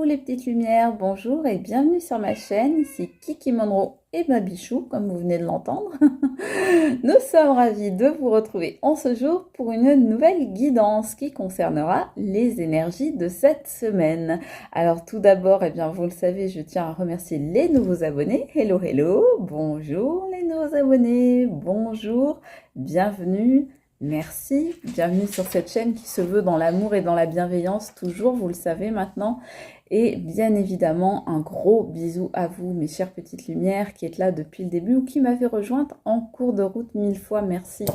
Coucou les petites lumières, bonjour et bienvenue sur ma chaîne, ici Kiki Monroe et Babichou, comme vous venez de l'entendre. Nous sommes ravis de vous retrouver en ce jour pour une nouvelle guidance qui concernera les énergies de cette semaine. Alors tout d'abord, vous le savez, je tiens à remercier les nouveaux abonnés. Hello, hello, bonjour les nouveaux abonnés, bonjour, bienvenue. Merci, bienvenue sur cette chaîne qui se veut dans l'amour et dans la bienveillance, toujours, vous le savez maintenant. Et bien évidemment, un gros bisou à vous, mes chères petites lumières, qui êtes là depuis le début ou qui m'avez rejointe en cours de route. 1000 fois merci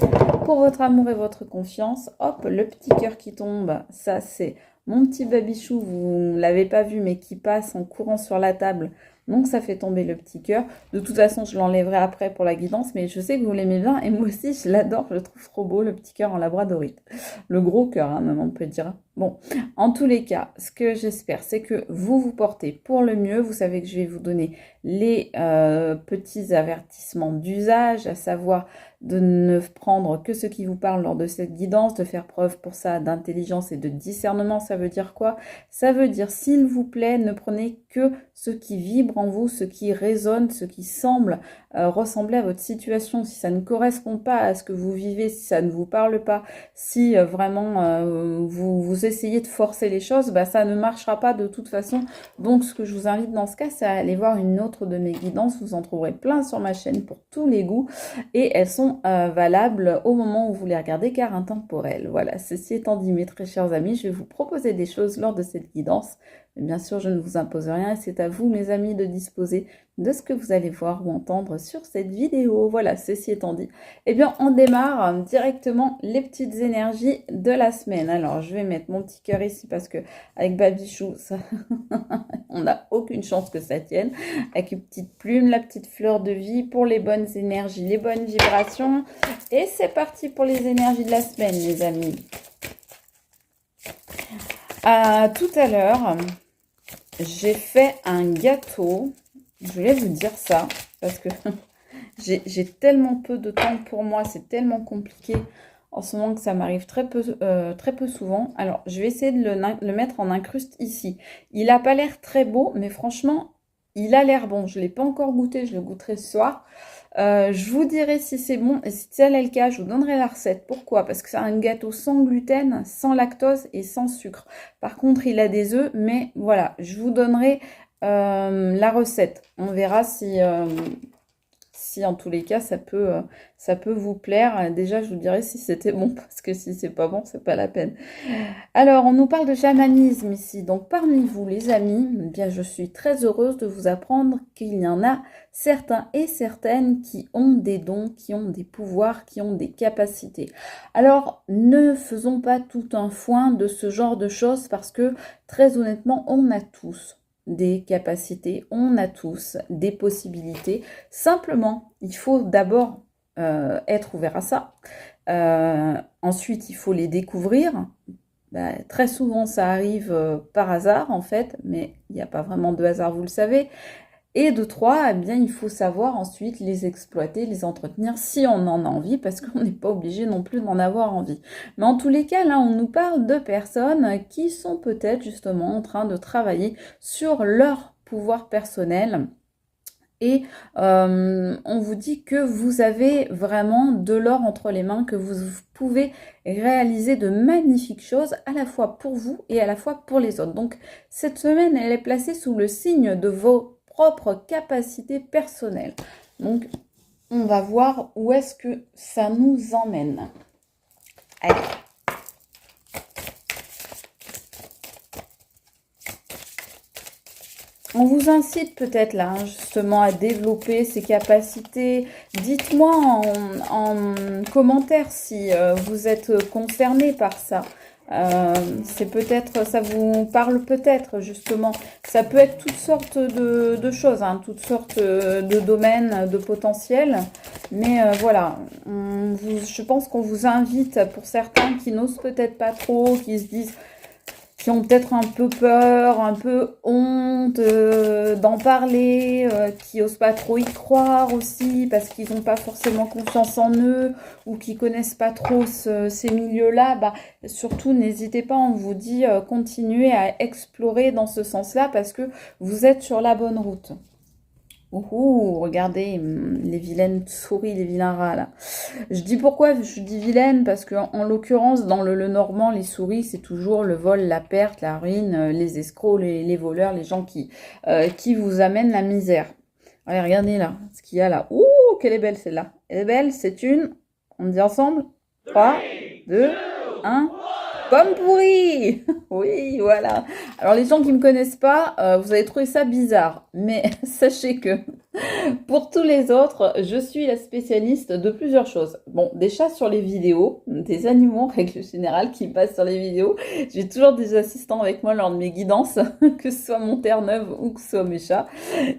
pour votre amour et votre confiance. Hop, le petit cœur qui tombe, ça c'est mon petit babichou, vous ne l'avez pas vu, mais qui passe en courant sur la table. Donc ça fait tomber le petit cœur. De toute façon, je l'enlèverai après pour la guidance, mais je sais que vous l'aimez bien. Et moi aussi, je l'adore, je le trouve trop beau, le petit cœur en labradorite. Le gros cœur, hein, même on peut dire. Bon, en tous les cas, ce que j'espère, c'est que vous vous portez pour le mieux. Vous savez que je vais vous donner les petits avertissements d'usage, à savoir de ne prendre que ce qui vous parle lors de cette guidance, de faire preuve pour ça d'intelligence et de discernement. Ça veut dire quoi? Ça veut dire, s'il vous plaît, ne prenez que ce qui vibre en vous, ce qui résonne, ce qui semble ressembler à votre situation. Si ça ne correspond pas à ce que vous vivez, si ça ne vous parle pas, si vraiment vous essayez de forcer les choses, ça ne marchera pas de toute façon. Donc ce que je vous invite dans ce cas, c'est à aller voir une autre de mes guidances. Vous en trouverez plein sur ma chaîne pour tous les goûts et elles sont valables au moment où vous les regardez car intemporelles. Voilà, ceci étant dit, mes très chers amis, je vais vous proposer des choses lors de cette guidance. Mais bien sûr, je ne vous impose rien et c'est à vous, mes amis, de disposer de ce que vous allez voir ou entendre sur cette vidéo. Voilà, ceci étant dit, on démarre directement les petites énergies de la semaine. Alors, je vais mettre mon petit cœur ici parce que avec Babichou, ça on n'a aucune chance que ça tienne. Avec une petite plume, la petite fleur de vie pour les bonnes énergies, les bonnes vibrations. Et c'est parti pour les énergies de la semaine, les amis. Tout à l'heure, j'ai fait un gâteau. Je voulais vous dire ça parce que j'ai tellement peu de temps pour moi, c'est tellement compliqué en ce moment que ça m'arrive très peu souvent. Alors, je vais essayer de le mettre en incruste ici. Il n'a pas l'air très beau, mais franchement, il a l'air bon. Je ne l'ai pas encore goûté, je le goûterai ce soir. Je vous dirai si c'est bon et si tel est le cas, je vous donnerai la recette. Pourquoi? Parce que c'est un gâteau sans gluten, sans lactose et sans sucre. Par contre, il a des œufs, mais voilà, je vous donnerai la recette. On verra si en tous les cas ça peut vous plaire. Déjà, je vous dirai si c'était bon, parce que si c'est pas bon, c'est pas la peine. Alors, on nous parle de chamanisme ici. Donc, parmi vous, les amis, je suis très heureuse de vous apprendre qu'il y en a certains et certaines qui ont des dons, qui ont des pouvoirs, qui ont des capacités. Alors, ne faisons pas tout un foin de ce genre de choses parce que, très honnêtement, on a tous des capacités, on a tous des possibilités. Simplement, il faut d'abord être ouvert à ça. Ensuite, il faut les découvrir. Très souvent, ça arrive par hasard, en fait, mais il n'y a pas vraiment de hasard, vous le savez. Et de trois, il faut savoir ensuite les exploiter, les entretenir si on en a envie, parce qu'on n'est pas obligé non plus d'en avoir envie. Mais en tous les cas, là, on nous parle de personnes qui sont peut-être justement en train de travailler sur leur pouvoir personnel. Et on vous dit que vous avez vraiment de l'or entre les mains, que vous pouvez réaliser de magnifiques choses à la fois pour vous et à la fois pour les autres. Donc cette semaine, elle est placée sous le signe de vos propres capacités personnelles. Donc on va voir où est-ce que ça nous emmène. Allez. On vous incite peut-être là, justement, à développer ces capacités. Dites-moi en commentaire si vous êtes concerné par ça. C'est peut-être, ça vous parle peut-être, justement. Ça peut être toutes sortes de choses, toutes sortes de domaines, de potentiels. Mais voilà, je pense qu'on vous invite, pour certains qui n'osent peut-être pas trop, qui se disent... qui ont peut-être un peu peur, un peu honte d'en parler, qui osent pas trop y croire aussi parce qu'ils n'ont pas forcément confiance en eux ou qui connaissent pas trop ces milieux-là, bah, surtout n'hésitez pas, on vous dit continuez à explorer dans ce sens-là parce que vous êtes sur la bonne route. Ouhou, regardez les vilaines souris, les vilains rats là. Je dis pourquoi je dis vilaine parce que en l'occurrence dans le normand les souris c'est toujours le vol, la perte, la ruine, les escrocs, les voleurs, les gens qui vous amènent la misère. Allez regardez là ce qu'il y a là. Ouh quelle est belle celle-là. Elle est belle, c'est une. On dit ensemble 3, 2, 1. Pomme pourrie. Oui, voilà. Alors les gens qui me connaissent pas, vous allez trouver ça bizarre, mais sachez que pour tous les autres, je suis la spécialiste de plusieurs choses. Bon, des chats sur les vidéos, des animaux en règle générale qui passent sur les vidéos. J'ai toujours des assistants avec moi lors de mes guidances, que ce soit mon Terre-Neuve ou que ce soit mes chats.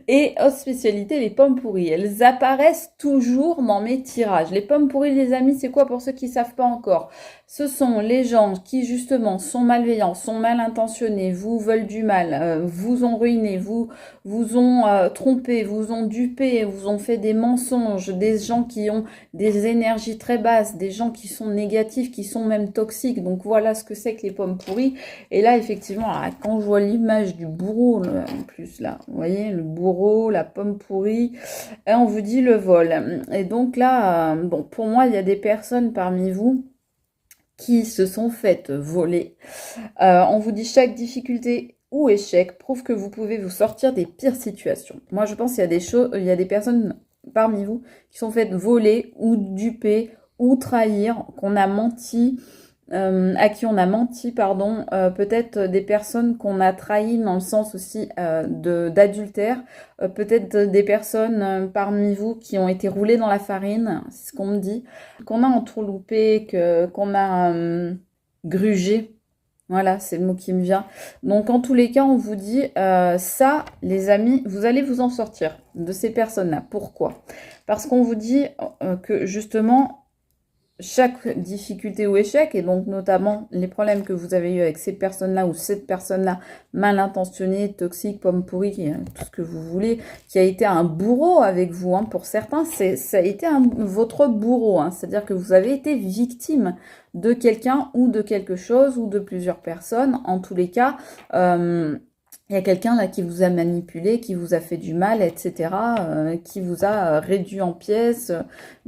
Et autre spécialité, les pommes pourries. Elles apparaissent toujours dans mes tirages. Les pommes pourries, les amis, c'est quoi pour ceux qui ne savent pas encore? Ce sont les gens qui justement sont malveillants, sont mal intentionnés, vous veulent du mal, vous ont ruiné, vous ont trompé, vous ont dupé, vous ont fait des mensonges, des gens qui ont des énergies très basses, des gens qui sont négatifs, qui sont même toxiques. Donc voilà ce que c'est que les pommes pourries. Et là effectivement, quand je vois l'image du bourreau, là, en plus là, vous voyez le bourreau, la pomme pourrie, et on vous dit le vol. Et donc là, bon pour moi il y a des personnes parmi vous qui se sont faites voler. On vous dit chaque difficulté ou échec prouve que vous pouvez vous sortir des pires situations. Moi, je pense qu'il y a des choses, il y a des personnes parmi vous qui sont faites voler ou duper ou trahir, qu'on a menti, à qui on a menti, pardon, peut-être des personnes qu'on a trahies dans le sens aussi d'adultère, peut-être des personnes parmi vous qui ont été roulées dans la farine, c'est ce qu'on me dit, qu'on a entourloupé, qu'on a grugé. Voilà, c'est le mot qui me vient. Donc, en tous les cas, on vous dit, ça, les amis, vous allez vous en sortir de ces personnes-là. Pourquoi? Parce qu'on vous dit que, justement, chaque difficulté ou échec, et donc notamment les problèmes que vous avez eu avec ces personnes-là ou cette personne-là mal intentionnée, toxique, pomme pourrie, tout ce que vous voulez, qui a été un bourreau avec vous, hein, pour certains, ça a été votre bourreau, hein, c'est-à-dire que vous avez été victime de quelqu'un ou de quelque chose ou de plusieurs personnes, en tous les cas, il y a quelqu'un là qui vous a manipulé, qui vous a fait du mal, etc., qui vous a réduit en pièces.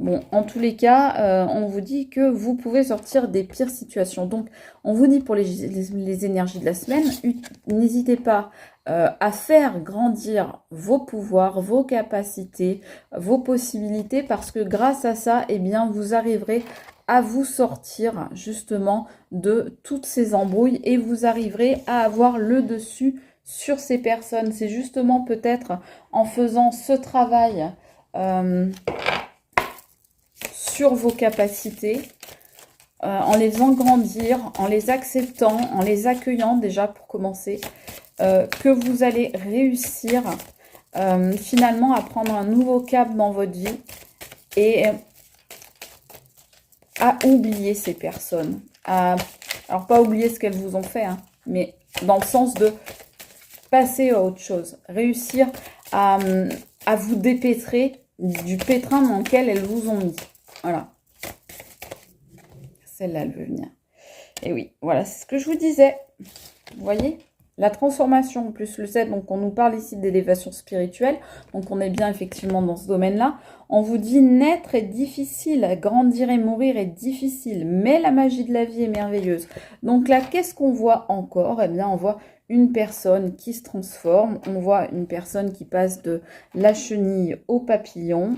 Bon, en tous les cas, on vous dit que vous pouvez sortir des pires situations. Donc, on vous dit pour les énergies de la semaine, n'hésitez pas à faire grandir vos pouvoirs, vos capacités, vos possibilités, parce que grâce à ça, eh bien, vous arriverez à vous sortir justement de toutes ces embrouilles et vous arriverez à avoir le dessus sur ces personnes. C'est justement peut-être en faisant ce travail sur vos capacités, en les faisant grandir, en les acceptant, en les accueillant déjà pour commencer, que vous allez réussir finalement à prendre un nouveau cap dans votre vie et à oublier ces personnes. Alors pas oublier ce qu'elles vous ont fait, hein, mais dans le sens de passer à autre chose, réussir à vous dépêtrer du pétrin dans lequel elles vous ont mis. Voilà. Celle-là, elle veut venir. Et oui, voilà, c'est ce que je vous disais. Vous voyez ? La transformation plus le 7, donc on nous parle ici d'élévation spirituelle, donc on est bien effectivement dans ce domaine-là. On vous dit naître est difficile, grandir et mourir est difficile, mais la magie de la vie est merveilleuse. Donc là, qu'est-ce qu'on voit encore? Eh bien, on voit une personne qui se transforme, on voit une personne qui passe de la chenille au papillon.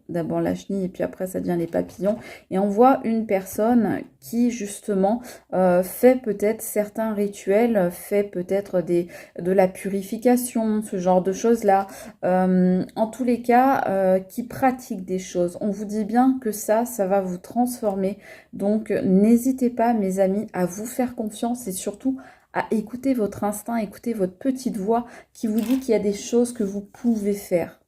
D'abord la chenille et puis après ça devient les papillons, et on voit une personne qui justement fait peut-être certains rituels, fait peut-être de la purification, ce genre de choses là, en tous les cas qui pratique des choses. On vous dit bien que ça va vous transformer, donc n'hésitez pas mes amis à vous faire confiance et surtout à écouter votre instinct, écouter votre petite voix qui vous dit qu'il y a des choses que vous pouvez faire,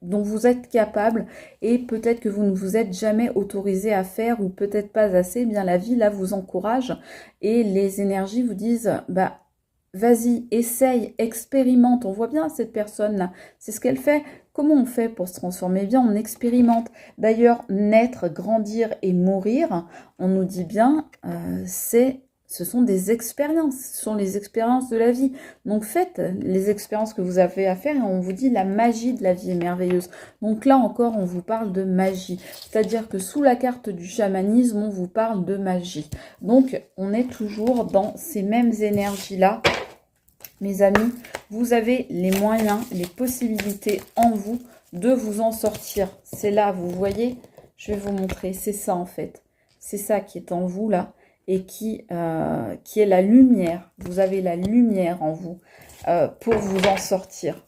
dont vous êtes capable et peut-être que vous ne vous êtes jamais autorisé à faire ou peut-être pas assez, eh bien la vie là vous encourage et les énergies vous disent bah vas-y, essaye, expérimente. On voit bien cette personne-là, c'est ce qu'elle fait. Comment on fait pour se transformer? Eh bien, on expérimente. D'ailleurs, naître, grandir et mourir, on nous dit bien, ce sont des expériences, ce sont les expériences de la vie. Donc faites les expériences que vous avez à faire et on vous dit la magie de la vie est merveilleuse. Donc là encore, on vous parle de magie. C'est-à-dire que sous la carte du chamanisme, on vous parle de magie. Donc on est toujours dans ces mêmes énergies-là. Mes amis, vous avez les moyens, les possibilités en vous de vous en sortir. C'est là, vous voyez, je vais vous montrer, c'est ça en fait. C'est ça qui est en vous là et qui est la lumière. Vous avez la lumière en vous pour vous en sortir.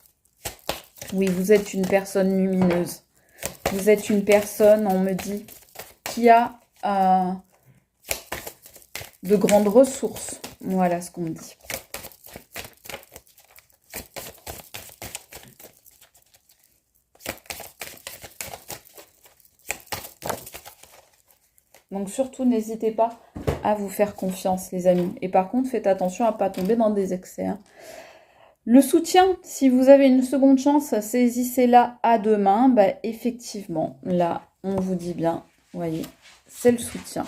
Oui, vous êtes une personne lumineuse. Vous êtes une personne, on me dit, qui a de grandes ressources. Voilà ce qu'on me dit. Donc surtout, n'hésitez pas à vous faire confiance, les amis. Et par contre, faites attention à ne pas tomber dans des excès. Hein. Le soutien, si vous avez une seconde chance, saisissez-la à deux mains. Bah, effectivement, là, on vous dit bien, vous voyez, c'est le soutien.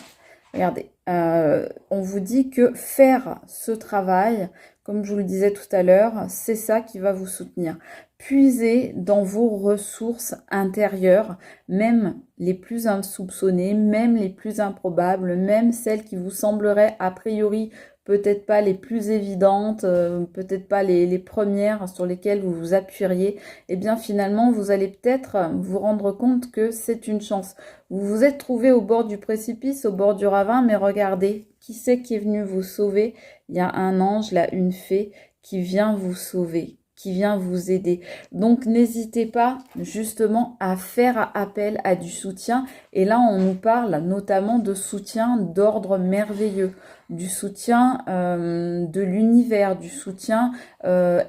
Regardez, on vous dit que faire ce travail, comme je vous le disais tout à l'heure, c'est ça qui va vous soutenir. Puisez dans vos ressources intérieures, même les plus insoupçonnées, même les plus improbables, même celles qui vous sembleraient a priori peut-être pas les plus évidentes, peut-être pas les premières sur lesquelles vous vous appuieriez, et bien finalement vous allez peut-être vous rendre compte que c'est une chance. Vous vous êtes trouvé au bord du précipice, au bord du ravin, mais regardez, qui c'est qui est venu vous sauver? Il y a un ange, là, une fée, qui vient vous sauver, qui vient vous aider. Donc n'hésitez pas justement à faire appel à du soutien. Et là, on nous parle notamment de soutien d'ordre merveilleux, du soutien de l'univers, du soutien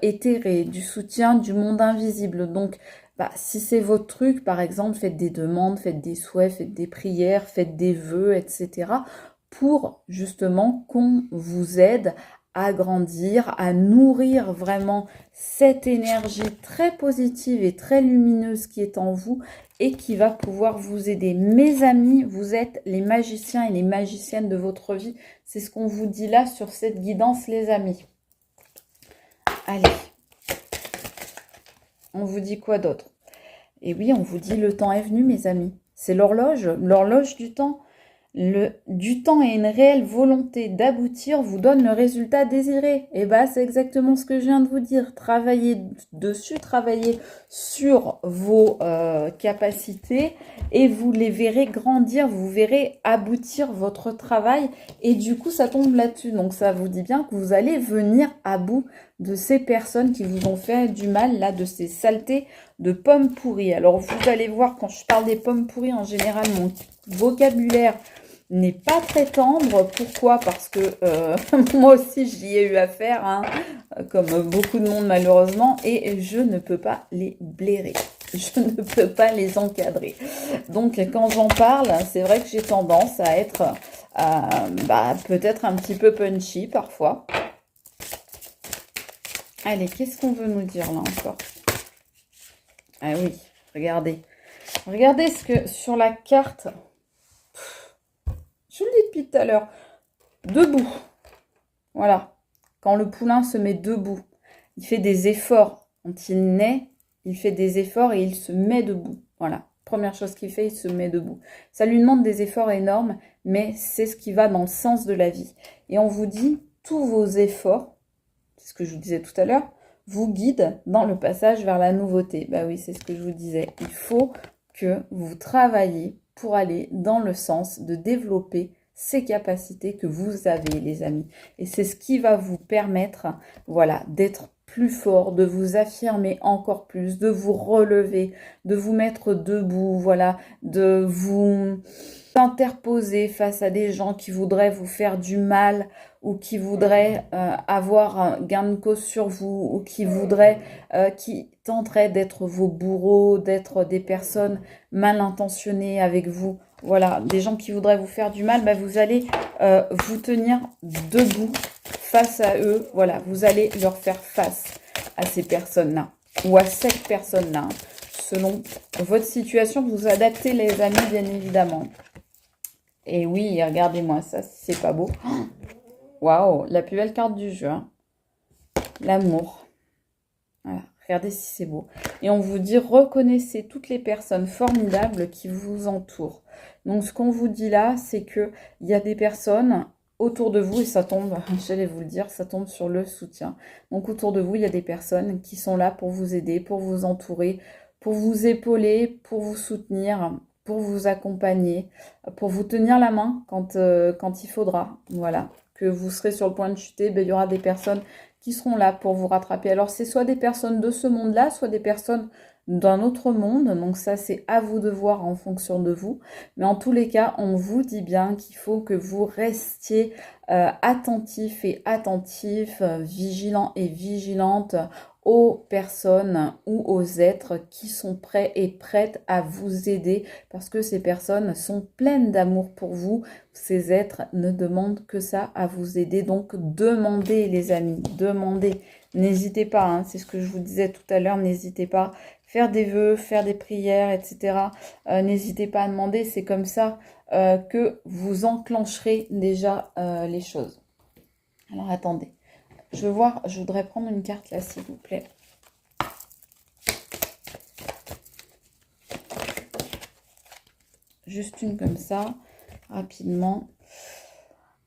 éthéré, du soutien du monde invisible. Donc, si c'est votre truc, par exemple, faites des demandes, faites des souhaits, faites des prières, faites des vœux, etc. pour justement qu'on vous aide à grandir, à nourrir vraiment cette énergie très positive et très lumineuse qui est en vous et qui va pouvoir vous aider. Mes amis, vous êtes les magiciens et les magiciennes de votre vie. C'est ce qu'on vous dit là sur cette guidance, les amis. Allez. On vous dit quoi d'autre? Et oui, on vous dit le temps est venu, mes amis. C'est l'horloge du temps. Du temps et une réelle volonté d'aboutir vous donne le résultat désiré. Et c'est exactement ce que je viens de vous dire. Travaillez dessus, travaillez sur vos capacités et vous les verrez grandir, vous verrez aboutir votre travail et du coup ça tombe là-dessus. Donc ça vous dit bien que vous allez venir à bout de ces personnes qui vous ont fait du mal, là, de ces saletés de pommes pourries. Alors vous allez voir, quand je parle des pommes pourries, en général, mon vocabulaire n'est pas très tendre. Pourquoi? Parce que moi aussi j'y ai eu affaire, hein, comme beaucoup de monde malheureusement, et je ne peux pas les blairer. Je ne peux pas les encadrer. Donc quand j'en parle, c'est vrai que j'ai tendance à être peut-être un petit peu punchy parfois. Allez, qu'est-ce qu'on veut nous dire là encore? Ah oui, regardez. Regardez ce que sur la carte... Je vous le dis depuis tout à l'heure. Debout. Voilà. Quand le poulain se met debout, il fait des efforts. Quand il naît, il fait des efforts et il se met debout. Voilà. Première chose qu'il fait, il se met debout. Ça lui demande des efforts énormes, mais c'est ce qui va dans le sens de la vie. Et on vous dit, tous vos efforts, c'est ce que je vous disais tout à l'heure, vous guident dans le passage vers la nouveauté. Bah oui, c'est ce que je vous disais. Il faut que vous travaillez pour aller dans le sens de développer ces capacités que vous avez, les amis. Et c'est ce qui va vous permettre, voilà, d'être plus fort, de vous affirmer encore plus, de vous relever, de vous mettre debout, voilà, de vous interposer face à des gens qui voudraient vous faire du mal ou qui voudraient avoir un gain de cause sur vous ou qui tenteraient d'être vos bourreaux, d'être des personnes mal intentionnées avec vous. Voilà, des gens qui voudraient vous faire du mal, ben vous allez vous tenir debout face à eux. Voilà, vous allez leur faire face à ces personnes-là ou à cette personne-là. Selon votre situation, vous adaptez les amis, bien évidemment. Et oui, regardez-moi ça, c'est pas beau. Waouh, la plus belle carte du jeu. Hein. L'amour. Voilà, regardez si c'est beau. Et on vous dit, reconnaissez toutes les personnes formidables qui vous entourent. Donc, ce qu'on vous dit là, c'est qu'il y a des personnes autour de vous, et ça tombe, j'allais vous le dire, ça tombe sur le soutien. Donc, autour de vous, il y a des personnes qui sont là pour vous aider, pour vous entourer, pour vous épauler, pour vous soutenir, pour vous accompagner, pour vous tenir la main quand il faudra. Voilà, que vous serez sur le point de chuter, ben, il y aura des personnes qui seront là pour vous rattraper. Alors, c'est soit des personnes de ce monde-là, soit des personnes d'un autre monde. Donc ça, c'est à vous de voir en fonction de vous. Mais en tous les cas, on vous dit bien qu'il faut que vous restiez attentif et attentif, vigilant et vigilante aux personnes ou aux êtres qui sont prêts et prêtes à vous aider parce que ces personnes sont pleines d'amour pour vous. Ces êtres ne demandent que ça, à vous aider. Donc, demandez les amis, demandez. N'hésitez pas, hein, c'est ce que je vous disais tout à l'heure, n'hésitez pas. Faire des vœux, faire des prières, etc. N'hésitez pas à demander, c'est comme ça que vous enclencherez déjà les choses. Alors, attendez. Je voudrais prendre une carte là, s'il vous plaît. Juste une comme ça, rapidement.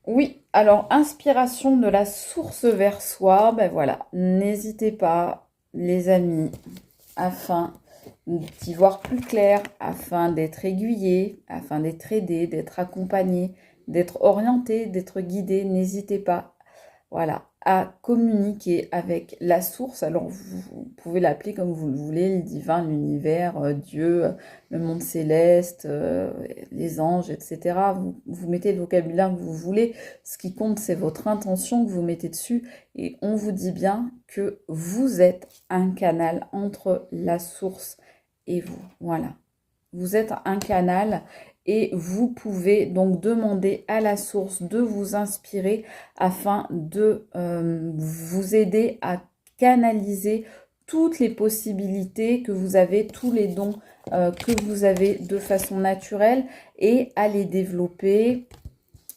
Oui, alors, inspiration de la source vers soi. Ben voilà, n'hésitez pas, les amis, afin d'y voir plus clair, afin d'être aiguillé, afin d'être aidé, d'être accompagné, d'être orienté, d'être guidé. N'hésitez pas, voilà, à communiquer avec la source. Alors, vous pouvez l'appeler comme vous le voulez, le divin, l'univers, Dieu, le monde céleste, les anges, etc. Vous mettez le vocabulaire que vous voulez. Ce qui compte, c'est votre intention que vous mettez dessus. Et on vous dit bien que vous êtes un canal entre la source et vous. Voilà. Vous êtes un canal et vous pouvez donc demander à la source de vous inspirer afin de vous aider à canaliser toutes les possibilités que vous avez, tous les dons que vous avez de façon naturelle et à les développer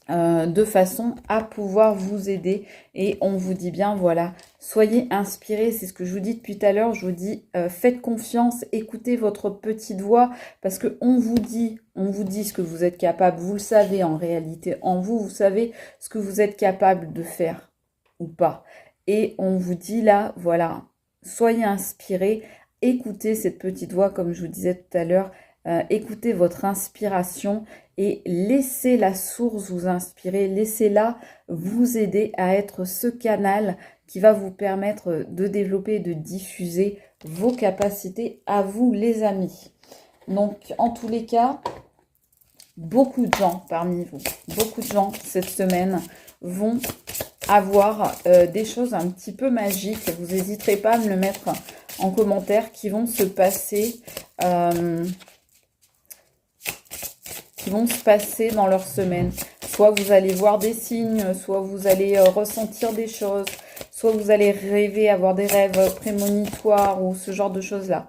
de façon à pouvoir vous aider. Et on vous dit bien, voilà, soyez inspirés, c'est ce que je vous dis depuis tout à l'heure, je vous dis, faites confiance, écoutez votre petite voix, parce que on vous dit ce que vous êtes capable, vous le savez en réalité, en vous, vous savez ce que vous êtes capable de faire ou pas. Et on vous dit là, voilà, soyez inspirés, écoutez cette petite voix, comme je vous disais tout à l'heure, écoutez votre inspiration et laissez la source vous inspirer, laissez-la vous aider à être ce canal qui va vous permettre de développer et de diffuser vos capacités à vous, les amis. Donc, en tous les cas, beaucoup de gens parmi vous, beaucoup de gens cette semaine vont avoir des choses un petit peu magiques. Vous n'hésiterez pas à me le mettre en commentaire qui vont se passer... dans leur semaine. Soit vous allez voir des signes, soit vous allez ressentir des choses, soit vous allez rêver, avoir des rêves prémonitoires ou ce genre de choses-là.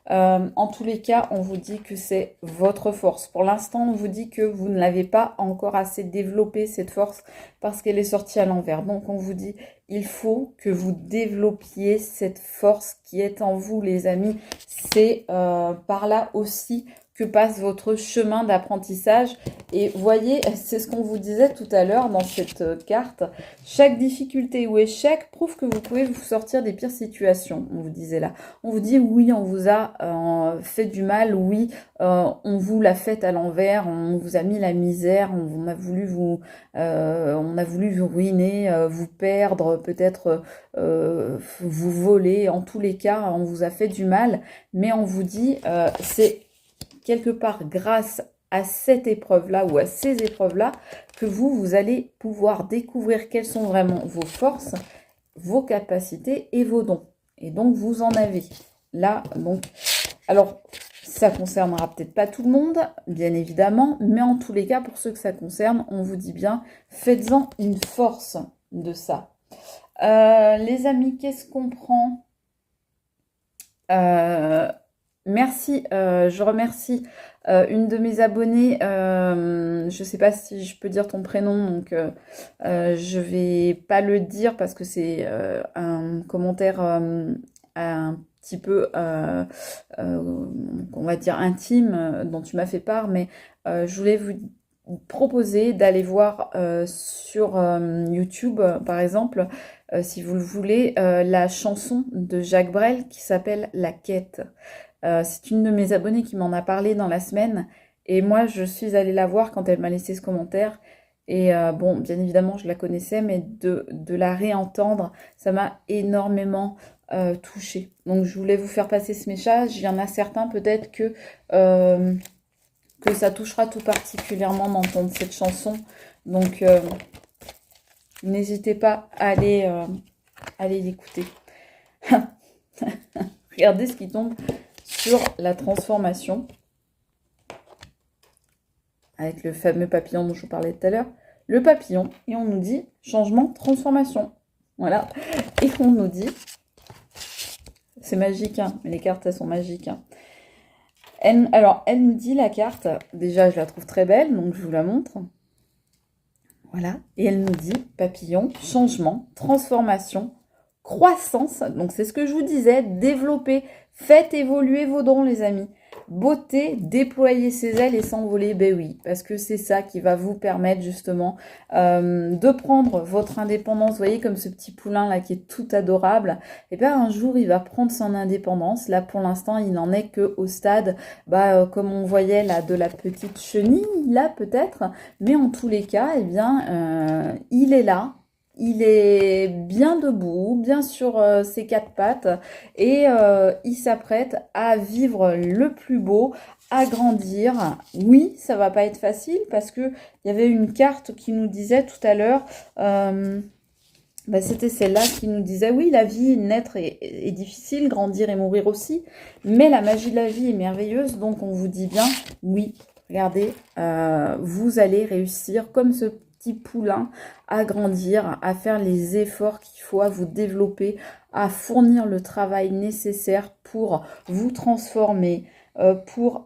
En tous les cas, on vous dit que c'est votre force. Pour l'instant, on vous dit que vous ne l'avez pas encore assez développée, cette force, parce qu'elle est sortie à l'envers. Donc, on vous dit, il faut que vous développiez cette force qui est en vous, les amis. C'est par là aussi que passe votre chemin d'apprentissage. Et voyez, c'est ce qu'on vous disait tout à l'heure dans cette carte. Chaque difficulté ou échec prouve que vous pouvez vous sortir des pires situations, on vous disait là. On vous dit oui, on vous a fait du mal, oui, on vous l'a fait à l'envers, on vous a mis la misère, on a voulu vous ruiner, vous perdre, peut-être vous voler. En tous les cas, on vous a fait du mal, mais on vous dit c'est quelque part grâce à cette épreuve-là ou à ces épreuves-là que vous allez pouvoir découvrir quelles sont vraiment vos forces, vos capacités et vos dons. Et donc, vous en avez. Là, donc, alors, ça concernera peut-être pas tout le monde, bien évidemment, mais en tous les cas, pour ceux que ça concerne, on vous dit bien, faites-en une force de ça. Les amis, qu'est-ce qu'on prend ? Merci, je remercie une de mes abonnées, je ne sais pas si je peux dire ton prénom, donc je vais pas le dire parce que c'est un commentaire un petit peu, on va dire intime, dont tu m'as fait part, mais je voulais vous proposer d'aller voir sur YouTube, par exemple, si vous le voulez, la chanson de Jacques Brel qui s'appelle La Quête. C'est une de mes abonnées qui m'en a parlé dans la semaine. Et moi, je suis allée la voir quand elle m'a laissé ce commentaire. Et bon, bien évidemment, je la connaissais, mais de la réentendre, ça m'a énormément touchée. Donc, je voulais vous faire passer ce message. Il y en a certains, peut-être que ça touchera tout particulièrement d'entendre cette chanson. Donc, n'hésitez pas à aller l'écouter. Regardez ce qui tombe sur la transformation, avec le fameux papillon dont je vous parlais tout à l'heure. Le papillon, et on nous dit changement, transformation. Voilà. Et on nous dit, c'est magique, hein, mais les cartes, elles sont magiques. Hein. Alors, elle nous dit la carte, déjà, je la trouve très belle, donc je vous la montre. Voilà. Et elle nous dit papillon, changement, transformation, croissance. Donc, c'est ce que je vous disais, développer. Faites évoluer vos dons, les amis. Beauté, déployer ses ailes et s'envoler. Ben oui, parce que c'est ça qui va vous permettre justement de prendre votre indépendance. Vous voyez comme ce petit poulain là qui est tout adorable. Et bien un jour, il va prendre son indépendance. Là, pour l'instant, il n'en est qu'au stade, comme on voyait là, de la petite chenille, là peut-être. Mais en tous les cas, eh bien, il est là. Il est bien debout, bien sur ses quatre pattes et il s'apprête à vivre le plus beau, à grandir. Oui, ça va pas être facile parce que il y avait une carte qui nous disait tout à l'heure, c'était celle-là qui nous disait oui, la vie, naître est difficile, grandir et mourir aussi, mais la magie de la vie est merveilleuse. Donc on vous dit bien oui, regardez, vous allez réussir comme ce poulain à grandir, à faire les efforts qu'il faut, à vous développer, à fournir le travail nécessaire pour vous transformer, pour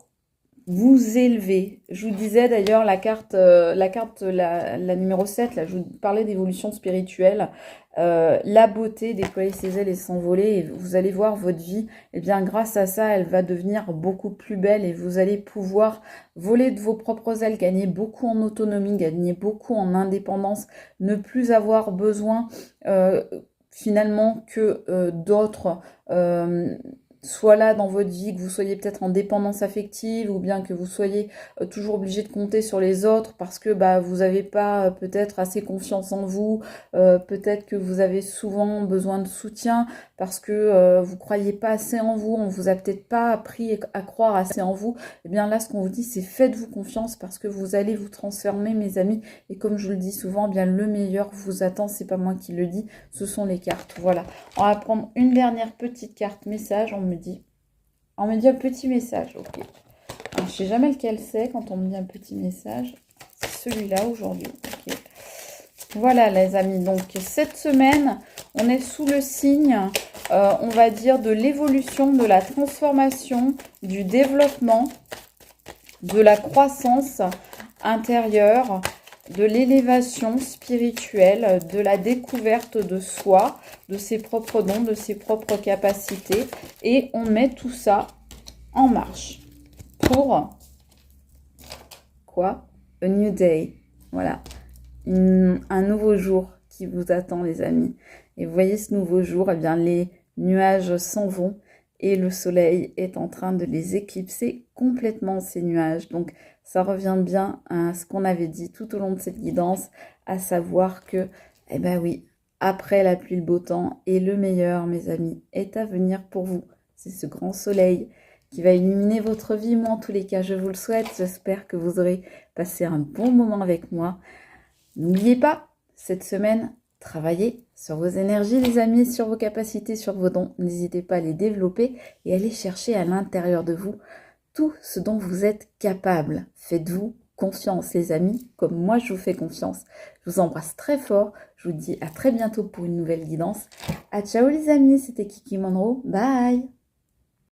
vous élever. Je vous disais d'ailleurs la carte numéro 7, là, je vous parlais d'évolution spirituelle, la beauté, déployer ses ailes et s'envoler, et vous allez voir votre vie, et bien grâce à ça, elle va devenir beaucoup plus belle et vous allez pouvoir voler de vos propres ailes, gagner beaucoup en autonomie, gagner beaucoup en indépendance, ne plus avoir besoin finalement que d'autres soit là dans votre vie, que vous soyez peut-être en dépendance affective ou bien que vous soyez toujours obligé de compter sur les autres parce que vous n'avez pas peut-être assez confiance en vous, peut-être que vous avez souvent besoin de soutien parce que vous croyez pas assez en vous, on vous a peut-être pas appris à croire assez en vous. Et bien là, ce qu'on vous dit, c'est faites-vous confiance parce que vous allez vous transformer, mes amis. Et comme je le dis souvent, bien le meilleur vous attend. C'est pas moi qui le dis, ce sont les cartes. Voilà. On va prendre une dernière petite carte message. On me dit un petit message, ok. Alors, je sais jamais lequel c'est quand on me dit un petit message. C'est celui-là aujourd'hui, ok. Voilà les amis, donc cette semaine, on est sous le signe, on va dire, de l'évolution, de la transformation, du développement, de la croissance intérieure, de l'élévation spirituelle, de la découverte de soi, de ses propres dons, de ses propres capacités. Et on met tout ça en marche pour quoi? A new day. Voilà. Un nouveau jour qui vous attend, les amis. Et vous voyez ce nouveau jour, eh bien, les nuages s'en vont et le soleil est en train de les éclipser complètement, ces nuages. Donc, ça revient bien à ce qu'on avait dit tout au long de cette guidance, à savoir que, eh ben oui, après la pluie, le beau temps, et le meilleur, mes amis, est à venir pour vous. C'est ce grand soleil qui va illuminer votre vie. Moi, en tous les cas, je vous le souhaite. J'espère que vous aurez passé un bon moment avec moi. N'oubliez pas, cette semaine, travaillez sur vos énergies, les amis, sur vos capacités, sur vos dons. N'hésitez pas à les développer et allez chercher à l'intérieur de vous tout ce dont vous êtes capable. Faites-vous confiance, les amis, comme moi je vous fais confiance. Je vous embrasse très fort. Je vous dis à très bientôt pour une nouvelle guidance. À ciao les amis, c'était Kiki Monroe. Bye!